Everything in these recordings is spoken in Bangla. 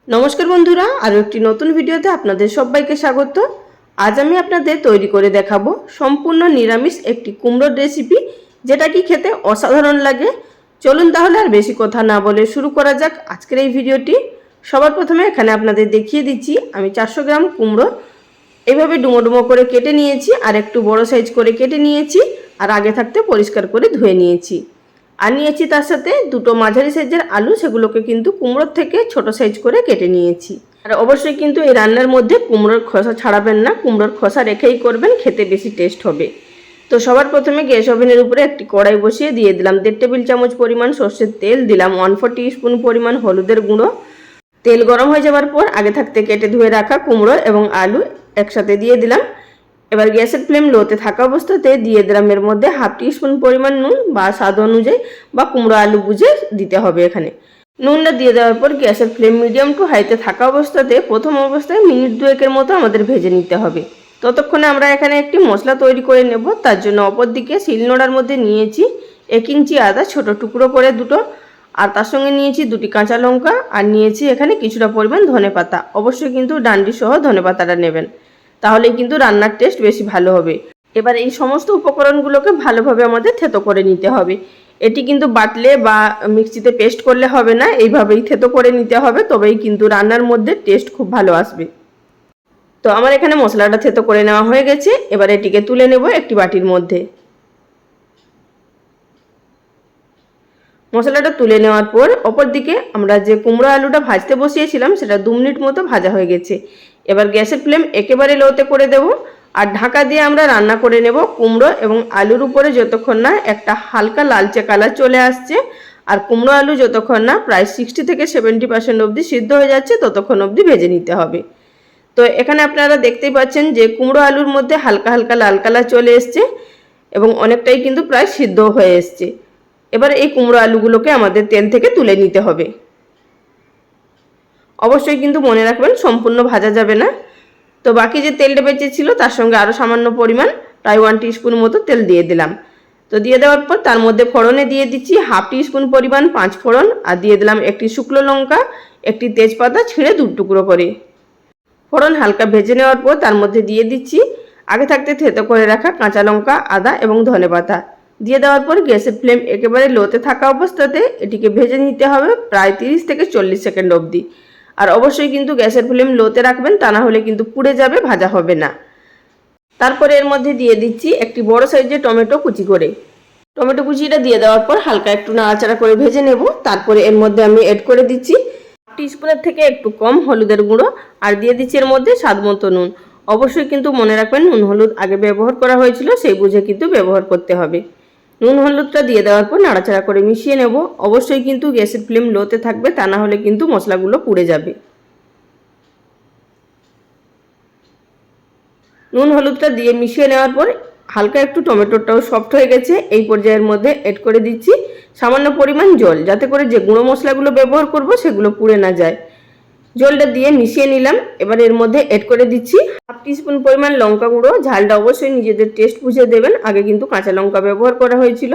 নমস্কার বন্ধুরা, আরও একটি নতুন ভিডিওতে আপনাদের সবাইকে স্বাগত। আজ আমি আপনাদের তৈরি করে দেখাবো সম্পূর্ণ নিরামিষ একটি কুমড়োর রেসিপি, যেটা কি খেতে অসাধারণ লাগে। চলুন তাহলে আর বেশি কথা না বলে শুরু করা যাক আজকের এই ভিডিওটি। সবার প্রথমে এখানে আপনাদের দেখিয়ে দিচ্ছি আমি 400 গ্রাম কুমড়ো এইভাবে ডুমো ডুমো করে কেটে নিয়েছি, আর একটু বড় সাইজ করে কেটে নিয়েছি, আর আগে থাকতে পরিষ্কার করে ধুয়ে নিয়েছি। আর নিয়েছি তার সাথে দুটো মাঝারি সাইজের আলু, সেগুলোকে কিন্তু কুমড়োর থেকে ছোট সাইজ করে কেটে নিয়েছি। আর অবশ্যই কিন্তু এই রান্নার মধ্যে কুমড়োর খোসা ছাড়াবেন না, কুমড়োর খোসা রেখেই করবেন, খেতে বেশি টেস্ট হবে। তো সবার প্রথমে গ্যাস ওভেনের উপরে একটি কড়াই বসিয়ে দিয়ে দিলাম 1.5 টেবিল চামচ পরিমাণ সর্ষের তেল, দিলাম 1/4 টিস্পুন পরিমাণ হলুদের গুঁড়ো। তেল গরম হয়ে যাওয়ার পর আগে থাকতে কেটে ধুয়ে রাখা কুমড়ো এবং আলু একসাথে দিয়ে দিলাম। এবার গ্যাসের ফ্লেম লোতে থাকা অবস্থাতে দিয়ে দিলাম এর মধ্যে 1/2 টিস্পুন পরিমাণ নুন, বা স্বাদ অনুযায়ী বা কুমড়ো আলু বুঝে দিতে হবে। এখানে নুনটা দিয়ে দেওয়ার পর গ্যাসের ফ্লেম মিডিয়াম টু হাইতে থাকা অবস্থাতে প্রথম অবস্থায় মিনিট 2 মতো আমাদের ভেজে নিতে হবে। ততক্ষণে আমরা এখানে একটি মশলা তৈরি করে নেব। তার জন্য অপর দিকে শিলনোড়ার মধ্যে নিয়েছি 1 ইঞ্চি আদা ছোট টুকরো করে দুটো, আর তার সঙ্গে নিয়েছি 2টি কাঁচা লঙ্কা, আর নিয়েছি এখানে কিছুটা পরিমাণ ধনেপাতা। অবশ্যই কিন্তু ডান্ডি সহ ধনেপাতাটা নেবেন, তাহলেই কিন্তু রান্নার টেস্ট বেশি ভালো হবে। এবার এই সমস্ত উপকরণগুলোকে ভালোভাবে আমাদের থেতো করে নিতে হবে। এটি কিন্তু বাটলে বা মিক্সিতে পেস্ট করলে হবে না, এইভাবেই থেতো করে নিতে হবে, তবেই কিন্তু রান্নার মধ্যে টেস্ট খুব ভালো আসবে। তো আমার এখানে মশলাটা থেতো করে নেওয়া হয়ে গেছে। এবার এটিকে তুলে নেব একটি বাটির মধ্যে। মশলাটা তুলে নেওয়ার পর অপর দিকে আমরা যে কুমড়ো আলুটা ভাজতে বসিয়েছিলাম সেটা 2 মিনিট মতো ভাজা হয়ে গেছে। এবার গ্যাসের ফ্লেম একেবারে লোতে করে দেব, আর ঢাকা দিয়ে আমরা রান্না করে নেব কুমড়ো এবং আলুর উপরে যতক্ষণ না একটা হালকা লালচে কালার চলে আসছে, আর কুমড়ো আলু যতক্ষণ না প্রায় 60 থেকে 70% অবধি সিদ্ধ হয়ে যাচ্ছে ততক্ষণ অবধি ভেজে নিতে হবে। তো এখানে আপনারা দেখতেই পাচ্ছেন যে কুমড়ো আলুর মধ্যে হালকা হালকা লাল কালার চলে এসছে এবং অনেকটাই কিন্তু প্রায় সিদ্ধ হয়ে এসছে। এবার এই কুমড়ো আলুগুলোকে আমাদের তেল থেকে তুলে নিতে হবে। অবশ্যই কিন্তু মনে রাখবেন সম্পূর্ণ ভাজা যাবে না। তো বাকি যে তেলটা বেঁচে ছিল তার সঙ্গে আরও সামান্য পরিমাণ প্রায় 1 টিস্পুন মতো তেল দিয়ে দিলাম। তো দিয়ে দেওয়ার পর তার মধ্যে ফোড়নে দিয়ে দিচ্ছি 1/2 টিস্পুন পরিমাণ 5 ফোড়ন, আর দিয়ে দিলাম একটি শুকনো লঙ্কা, একটি তেজপাতা ছিঁড়ে 2 টুকরো করে। ফোড়ন হালকা ভেজে নেওয়ার পর তার মধ্যে দিয়ে দিচ্ছি আগে থাকতে থেতো করে রাখা কাঁচা লঙ্কা, আদা এবং ধনেপাতা। দিয়ে দেওয়ার পর গ্যাসের ফ্লেম একেবারে লোতে থাকা অবস্থাতে এটিকে ভেজে নিতে হবে প্রায় 30 থেকে 40 সেকেন্ড অবধি। আর অবশ্যই কিন্তু গ্যাসের ফ্লেম লোতে রাখবেন, তা না হলে কিন্তু পুড়ে যাবে, ভাজা হবে না। তারপরে এর মধ্যে দিয়ে দিচ্ছি একটি বড় সাইজের টমেটো কুচি করে। টমেটো কুচিটা দিয়ে দেওয়ার পর হালকা একটু নাড়াচাড়া করে ভেজে নেব। তারপরে এর মধ্যে আমি এড করে দিচ্ছি টিস্পুনের থেকে একটু কম হলুদের গুঁড়ো, আর দিয়ে দিচ্ছি এর মধ্যে স্বাদ মতো নুন। অবশ্যই কিন্তু মনে রাখবেন নুন হলুদ আগে ব্যবহার করা হয়েছিল, সেই বুঝে কিন্তু ব্যবহার করতে হবে। নুন হলুদটা দিয়ে দেওয়ার পর নাড়াচাড়া করে মিশিয়ে নেব। অবশ্যই কিন্তু গ্যাসের ফ্লেম লোতে থাকবে, তা না হলে কিন্তু মশলাগুলো পুড়ে যাবে। নুন হলুদটা দিয়ে মিশিয়ে নেওয়ার পর হালকা একটু টমেটোটাও সফট হয়ে গেছে। এই পর্যায়ের মধ্যে এড করে দিচ্ছি সামান্য পরিমাণ জল, যাতে করে যে গুঁড়ো মশলাগুলো ব্যবহার করব সেগুলো পুড়ে না যায়। জলটা দিয়ে মিশিয়ে নিলাম। এবার এর মধ্যে এড করে দিচ্ছি 1/2 টিস্পুন পরিমাণ লঙ্কা গুঁড়ো। ঝালটা অবশ্যই নিজেদের টেস্ট বুঝে দেবেন, আগে কিন্তু কাঁচা লঙ্কা ব্যবহার করা হয়েছিল।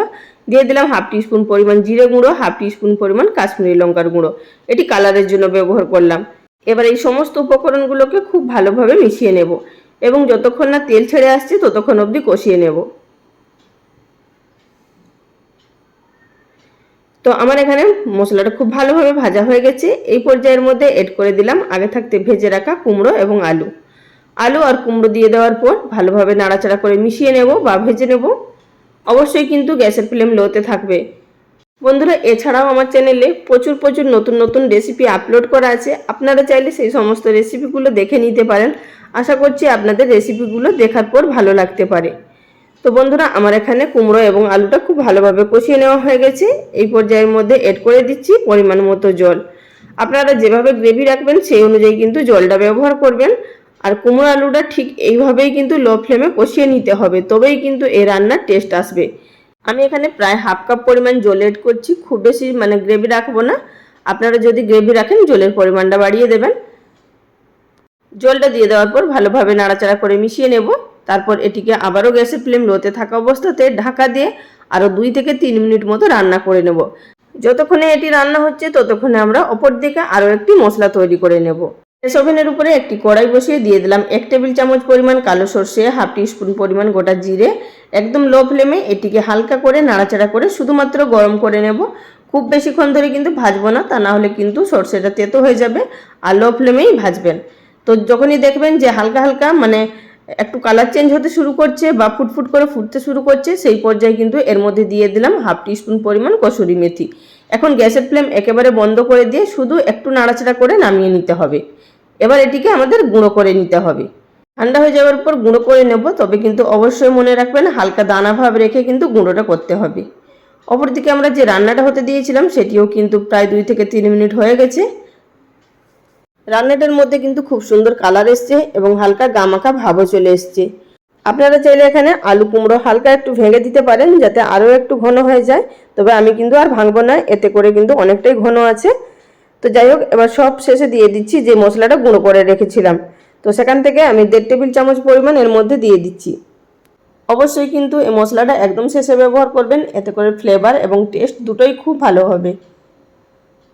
দিয়ে দিলাম 1/2 টিস্পুন পরিমাণ জিরে গুঁড়ো, 1/2 টিস্পুন পরিমাণ কাশ্মীরি লঙ্কার গুঁড়ো, এটি কালারের জন্য ব্যবহার করলাম। এবার এই সমস্ত উপকরণগুলোকে খুব ভালোভাবে মিশিয়ে নেব এবং যতক্ষণ না তেল ছেড়ে আসছে ততক্ষণ অবধি কষিয়ে নেব। তো আমার এখানে মশলাটা খুব ভালোভাবে ভাজা হয়ে গেছে। এই পর্যায়ের মধ্যে এড করে দিলাম আগে থাকতে ভেজে রাখা কুমড়ো এবং আলু। আলু আর কুমড়ো দিয়ে দেওয়ার পর ভালোভাবে নাড়াচাড়া করে মিশিয়ে নেব বা ভেজে নেব। অবশ্যই কিন্তু গ্যাসের ফ্লেম লোতে থাকবে। বন্ধুরা, এছাড়াও আমার চ্যানেলে প্রচুর প্রচুর নতুন নতুন রেসিপি আপলোড করা আছে, আপনারা চাইলে সেই সমস্ত রেসিপিগুলো দেখে নিতে পারেন। আশা করছি আপনাদের রেসিপিগুলো দেখার পর ভালো লাগতে পারে। তো বন্ধুরা, আমার এখানে কুমড়ো এবং আলুটা খুব ভালোভাবে কষিয়ে নেওয়া হয়ে গেছে। এই পর্যায়ের মধ্যে এড করে দিচ্ছি পরিমাণ মতো জল। আপনারা যেভাবে গ্রেভি রাখবেন সেই অনুযায়ী কিন্তু জলটা ব্যবহার করবেন। আর কুমড়ো আলুটা ঠিক এইভাবেই কিন্তু লো ফ্লেমে কষিয়ে নিতে হবে, তবেই কিন্তু এই রান্নার টেস্ট আসবে। আমি এখানে প্রায় 1/2 কাপ পরিমাণ জল এড করছি, খুব বেশি গ্রেভি রাখবো না। আপনারা যদি গ্রেভি রাখেন জলের পরিমাণটা বাড়িয়ে দেবেন। জলটা দিয়ে দেওয়ার পর ভালোভাবে নাড়াচাড়া করে মিশিয়ে নেব। তারপর এটিকে আবারও গ্যাসের ফ্লেম লোতে থাকা অবস্থাতে ঢাকা দিয়ে আরও 2 থেকে 3 মিনিট মতো রান্না করে নেব। যতক্ষণে এটি রান্না হচ্ছে ততক্ষণে আমরা অপর দিকে আরও একটি মশলা তৈরি করে নেব। গ্যাস ওভেনের উপরে একটি কড়াই বসিয়ে দিয়ে দিলাম 1 টেবিল চামচ পরিমাণ কালো সর্ষে, 1/2 টিস্পুন পরিমাণ গোটা জিরে। একদম লো ফ্লেমে এটিকে হালকা করে নাড়াচাড়া করে শুধুমাত্র গরম করে নেব। খুব বেশিক্ষণ ধরে কিন্তু ভাজবো না, তা না হলে কিন্তু সর্ষেটা তেতো হয়ে যাবে। আর লো ফ্লেমেই ভাজবেন। তো যখনই দেখবেন যে হালকা হালকা মানে একটু কালার চেঞ্জ হতে শুরু করছে বা ফুটফুট করে ফুটতে শুরু করছে, সেই পর্যায়ে কিন্তু এর মধ্যে দিয়ে দিলাম 1/2 টিস্পুন পরিমাণ কসুরি মেথি। এখন গ্যাসের ফ্লেম একেবারে বন্ধ করে দিয়ে শুধু একটু নাড়াচাড়া করে নামিয়ে নিতে হবে। এবার এটিকে আমাদের গুঁড়ো করে নিতে হবে। ঠান্ডা হয়ে যাওয়ার পর গুঁড়ো করে নেব, তবে কিন্তু অবশ্যই মনে রাখবেন হালকা দানা ভাব রেখে কিন্তু গুঁড়োটা করতে হবে। অপরদিকে আমরা যে রান্নাটা হতে দিয়েছিলাম সেটিও কিন্তু প্রায় 2 থেকে 3 মিনিট হয়ে গেছে। রান্নাটার মধ্যে কিন্তু খুব সুন্দর কালার এসছে এবং হালকা গামাখা ভাবও চলে এসছে। আপনারা চাইলে এখানে আলু কুমড়ো হালকা একটু ভেঙে দিতে পারেন যাতে আরও একটু ঘন হয়ে যায়, তবে আমি কিন্তু আর ভাঙবো না, এতে করে কিন্তু অনেকটাই ঘন আছে। তো যাই হোক, এবার সব শেষে দিয়ে দিচ্ছি যে মশলাটা গুঁড়ো করে রেখেছিলাম। তো সেখান থেকে আমি 1.5 টেবিল চামচ পরিমাণ এর মধ্যে দিয়ে দিচ্ছি। অবশ্যই কিন্তু এই মশলাটা একদম শেষে ব্যবহার করবেন, এতে করে ফ্লেভার এবং টেস্ট দুটোই খুব ভালো হবে।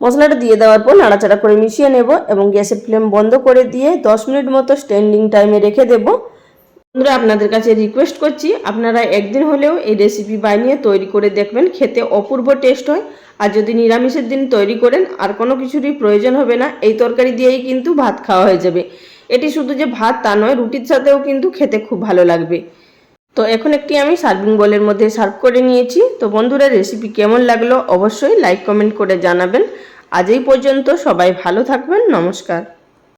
মশলাটা দিয়ে দেওয়ার পর নাড়াচাড়া করে মিশিয়ে নেব এবং গ্যাসের ফ্লেম বন্ধ করে দিয়ে 10 মিনিট মতো স্ট্যান্ডিং টাইমে রেখে দেব। বন্ধুরা, আপনাদের কাছে রিকোয়েস্ট করছি আপনারা একদিন হলেও এই রেসিপি বানিয়ে তৈরি করে দেখবেন, খেতে অপূর্ব টেস্ট হয়। আর যদি নিরামিষের দিন তৈরি করেন আর কোনো কিছুরই প্রয়োজন হবে না, এই তরকারি দিয়েই কিন্তু ভাত খাওয়া হয়ে যাবে। এটি শুধু যে ভাত তা নয়, রুটির সাথেও কিন্তু খেতে খুব ভালো লাগবে। তো এখন একটি আমি সার্ভিং বোলের মধ্যে সার্ভ করে নিয়েছি। তো বন্ধুরা, রেসিপি কেমন লাগলো অবশ্যই লাইক কমেন্ট করে জানাবেন। আজ এই পর্যন্ত, সবাই ভালো থাকবেন, নমস্কার।